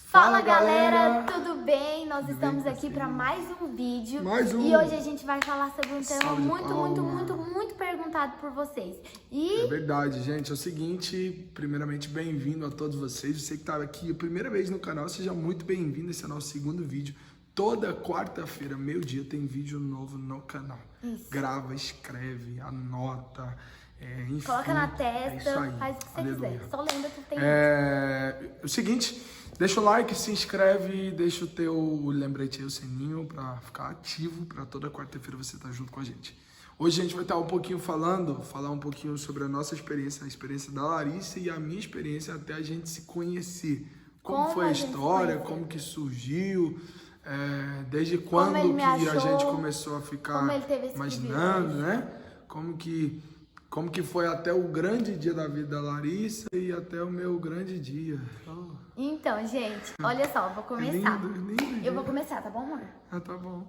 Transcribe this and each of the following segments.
Fala galera, tudo bem? Nós estamos aqui para mais um vídeo. E hoje a gente vai falar sobre um tema muito perguntado por vocês. É verdade, gente. É o seguinte, primeiramente, bem-vindo a todos vocês. Você que está aqui a primeira vez no canal, seja muito bem-vindo. Esse é o nosso segundo vídeo. Toda quarta-feira, meio-dia, tem vídeo novo no canal. Isso. Grava, escreve, anota, enfim. Coloca na testa, isso aí. faz o que você quiser. Só lembra que tem o seguinte, deixa o like, se inscreve, deixa o teu lembrete aí, o sininho, pra ficar ativo, pra toda quarta-feira você estar junto com a gente. Hoje a gente vai estar um pouquinho falar um pouquinho sobre a nossa experiência, a experiência da Larissa e a minha experiência até a gente se conhecer. Como foi a história, como que surgiu, desde quando que a gente começou a ficar imaginando, né? Como que foi até o grande dia da vida da Larissa e até o meu grande dia. Então, gente, olha só, eu vou começar. Lindo. Eu vou começar, tá bom, amor? Ah, tá bom.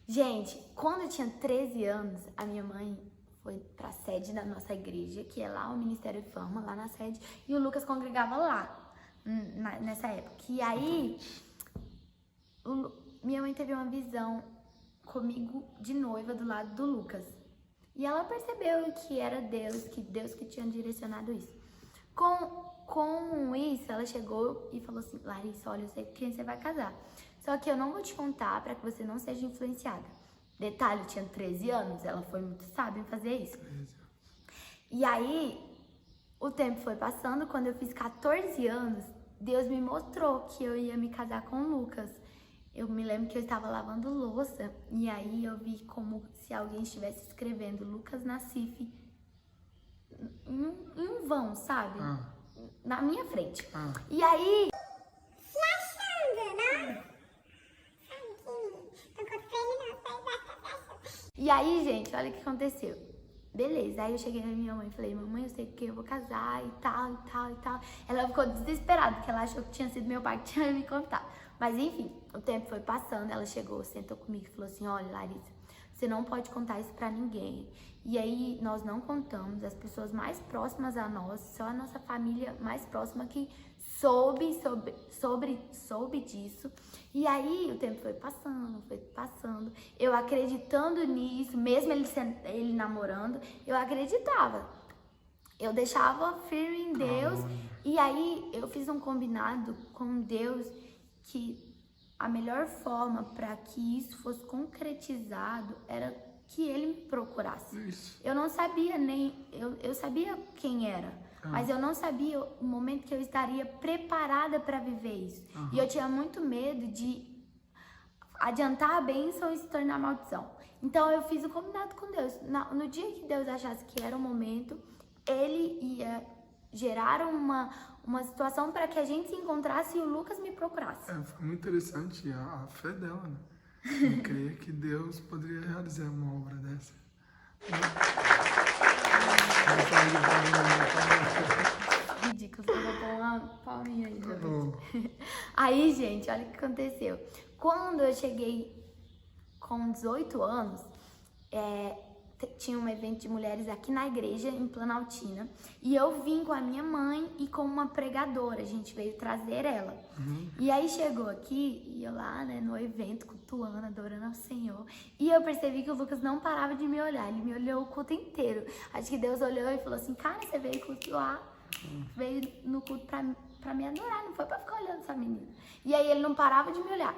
Gente, quando eu tinha 13 anos, a minha mãe foi pra sede da nossa igreja, que é lá o Ministério de Fama, lá na sede, e o Lucas congregava lá, nessa época. E aí, minha mãe teve uma visão comigo de noiva do lado do Lucas. E ela percebeu que era Deus que tinha direcionado isso. Com isso, ela chegou e falou assim: Larissa, olha, eu sei com quem você vai casar. Só que eu não vou te contar para que você não seja influenciada. Detalhe, eu tinha 13 anos, ela foi muito sábia em fazer isso. E aí, o tempo foi passando, quando eu fiz 14 anos, Deus me mostrou que eu ia me casar com o Lucas. Eu me lembro que eu estava lavando louça e aí eu vi como se alguém estivesse escrevendo Lucas Nassif em um vão, sabe? Na minha frente. E aí... Se achando, né? E aí, gente, olha o que aconteceu. Beleza, aí eu cheguei na minha mãe e falei: mamãe, eu sei que eu vou casar e tal. Ela ficou desesperada, porque ela achou que tinha sido meu pai que tinha me contado. Mas enfim, o tempo foi passando, ela chegou, sentou comigo e falou assim: olha, Larissa, você não pode contar isso pra ninguém. E aí nós não contamos, as pessoas mais próximas a nós, só a nossa família mais próxima que soube disso. E aí o tempo foi passando, eu acreditando nisso, mesmo ele namorando, eu acreditava. Eu deixava firme em Deus. E aí eu fiz um combinado com Deus que a melhor forma para que isso fosse concretizado era que ele me procurasse. Isso. Eu não sabia eu sabia quem era, mas eu não sabia o momento que eu estaria preparada para viver isso. E eu tinha muito medo de adiantar a bênção e se tornar maldição. Então eu fiz um combinado com Deus. No dia que Deus achasse que era o momento, ele ia gerar uma situação para que a gente se encontrasse e o Lucas me procurasse. Foi muito interessante a fé dela, né? Eu creio que Deus poderia realizar uma obra dessa. Ridículo, eu vou pôr uma palminha aí. Tá bom. Aí, gente, olha o que aconteceu. Quando eu cheguei com 18 anos, tinha um evento de mulheres aqui na igreja, em Planaltina, e eu vim com a minha mãe e com uma pregadora, a gente veio trazer ela. E aí chegou aqui, e eu lá, né, no evento, cultuando, adorando ao Senhor, e eu percebi que o Lucas não parava de me olhar, ele me olhou o culto inteiro. Acho que Deus olhou e falou assim: cara, você veio cultuar, veio no culto pra me adorar, não foi pra ficar olhando essa menina. E aí ele não parava de me olhar.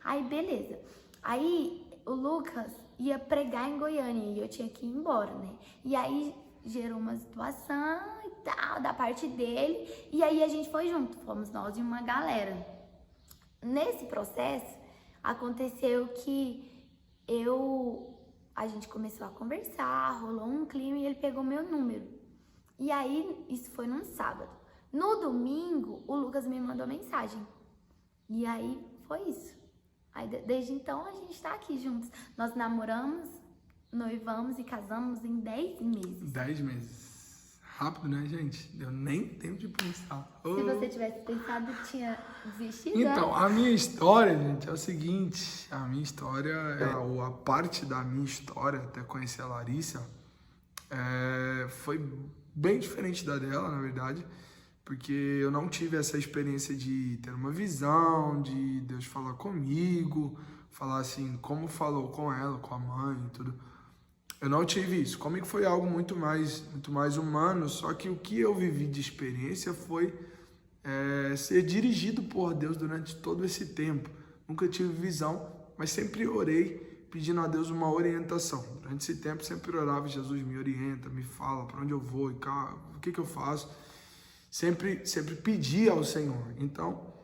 Aí beleza, aí o Lucas ia pregar em Goiânia e eu tinha que ir embora, né? E aí gerou uma situação e tal, da parte dele, e aí a gente foi junto, fomos nós e uma galera. Nesse processo, aconteceu que a gente começou a conversar, rolou um clima e ele pegou meu número. E aí, isso foi num sábado. No domingo, o Lucas me mandou mensagem. E aí, foi isso. Aí, desde então, a gente tá aqui juntos. Nós namoramos, noivamos e casamos em 10 meses. 10 meses. Rápido, né, gente? Deu nem tempo de pensar. Se você tivesse pensado, tinha desistido. Então, a minha história, gente, é o seguinte. A minha história, a parte da minha história, até conhecer a Larissa, foi bem diferente da dela, na verdade. porque eu não tive essa experiência de ter uma visão, de Deus falar comigo, falar assim, como falou com ela, com a mãe e tudo. Eu não tive isso. Comigo foi algo muito mais humano, só que o que eu vivi de experiência foi ser dirigido por Deus durante todo esse tempo. Nunca tive visão, mas sempre orei pedindo a Deus uma orientação. Durante esse tempo sempre orava, Jesus me orienta, me fala para onde eu vou, o que eu faço. Sempre pedia ao Senhor. Então,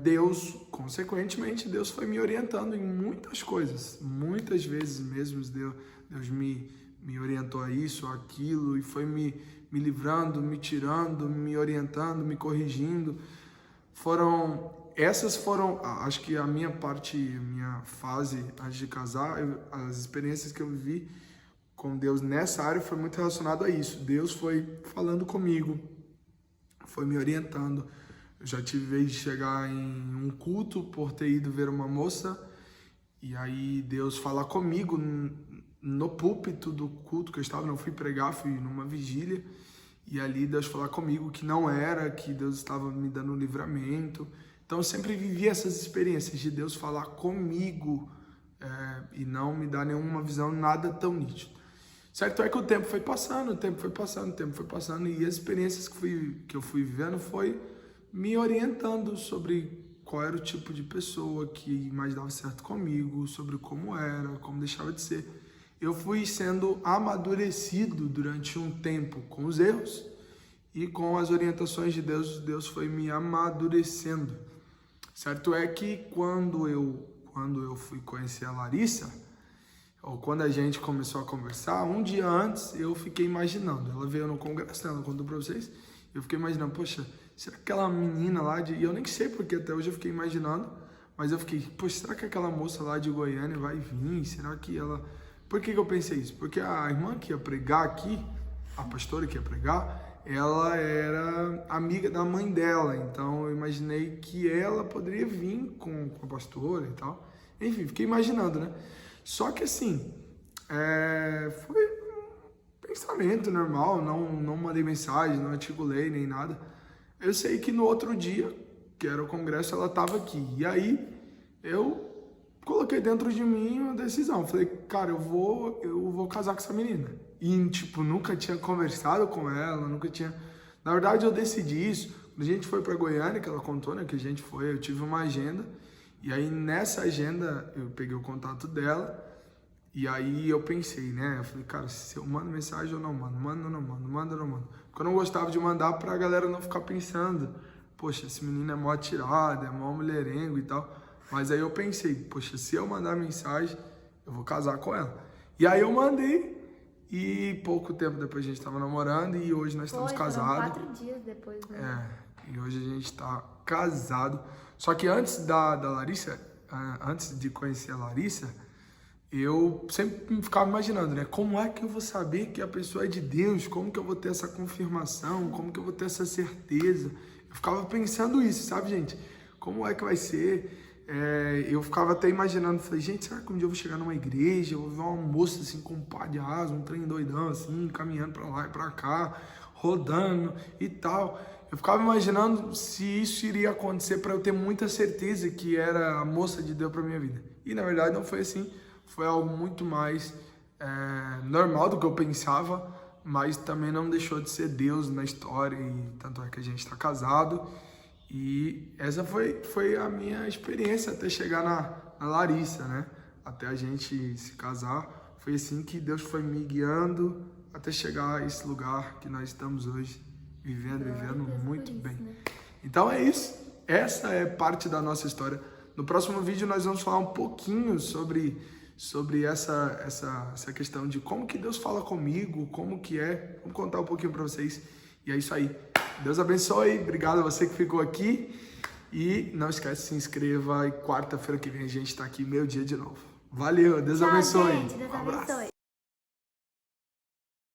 Deus, consequentemente, Deus foi me orientando em muitas coisas. Muitas vezes mesmo Deus me orientou a isso, aquilo, e foi me livrando, me tirando, me orientando, me corrigindo. Essas foram, acho que a minha fase antes de casar, as experiências que eu vivi com Deus nessa área foi muito relacionado a isso. Deus foi falando comigo, foi me orientando. Eu já tive vez de chegar em um culto por ter ido ver uma moça, e aí Deus falar comigo no púlpito do culto que eu estava, não fui pregar, fui numa vigília, e ali Deus falar comigo que não era, que Deus estava me dando um livramento. Então eu sempre vivi essas experiências de Deus falar comigo e não me dar nenhuma visão, nada tão nítido. Certo é que o tempo foi passando, e as experiências que eu fui vivendo foi me orientando sobre qual era o tipo de pessoa que mais dava certo comigo, sobre como era, como deixava de ser. Eu fui sendo amadurecido durante um tempo com os erros e com as orientações de Deus, Deus foi me amadurecendo. Certo é que quando eu fui conhecer a Larissa, ou quando a gente começou a conversar, um dia antes eu fiquei imaginando, ela veio no congresso, ela contou pra vocês, eu fiquei imaginando, poxa, será que aquela menina lá e eu nem sei porque até hoje eu fiquei imaginando, mas eu fiquei, poxa, será que aquela moça lá de Goiânia vai vir? Será que ela... Por que eu pensei isso? Porque a irmã que ia pregar aqui, a pastora que ia pregar, ela era amiga da mãe dela, então eu imaginei que ela poderia vir com a pastora e tal. Enfim, fiquei imaginando, né? Só que assim, foi um pensamento normal, não mandei mensagem, não articulei nem nada. Eu sei que no outro dia, que era o congresso, ela estava aqui. E aí eu coloquei dentro de mim uma decisão. Falei, cara, eu vou casar com essa menina. E, tipo, nunca tinha conversado com ela, nunca tinha... Na verdade, eu decidi isso. Quando a gente foi pra Goiânia, que ela contou, né, que a gente foi, eu tive uma agenda. E aí, nessa agenda, eu peguei o contato dela. E aí, eu pensei, né, eu falei, cara, se eu mando mensagem ou não mando, mando ou não mando, mando ou não mando. Porque eu não gostava de mandar pra galera não ficar pensando, poxa, esse menino é mó atirado, é mó mulherengo e tal. Mas aí eu pensei, poxa, se eu mandar mensagem, eu vou casar com ela. E aí eu mandei, e pouco tempo depois a gente estava namorando, e hoje nós estamos casados. 4 dias depois, né? E hoje a gente está casado. Só que antes da Larissa, antes de conhecer a Larissa, eu sempre ficava imaginando, né? Como é que eu vou saber que a pessoa é de Deus? Como que eu vou ter essa confirmação? Como que eu vou ter essa certeza? Eu ficava pensando isso, sabe, gente? Como é que vai ser? Eu ficava até imaginando, falei, gente, será que um dia eu vou chegar numa igreja, eu vou ver uma moça assim com um pá de asa, um trem doidão assim, caminhando pra lá e pra cá, rodando e tal. Eu ficava imaginando se isso iria acontecer para eu ter muita certeza que era a moça de Deus pra minha vida. E na verdade não foi assim, foi algo muito mais normal do que eu pensava, mas também não deixou de ser Deus na história, e tanto é que a gente está casado. E essa foi a minha experiência até chegar na Larissa, né? Até a gente se casar. Foi assim que Deus foi me guiando até chegar a esse lugar que nós estamos hoje, vivendo muito bem. Então é isso. Essa é parte da nossa história. No próximo vídeo nós vamos falar um pouquinho sobre essa questão de como que Deus fala comigo, como que é. Vamos contar um pouquinho para vocês. E é isso aí. Deus abençoe, obrigado a você que ficou aqui. E não esquece, se inscreva. E quarta-feira que vem a gente está aqui, meio-dia de novo. Valeu, Deus abençoe. Gente, Deus abençoe.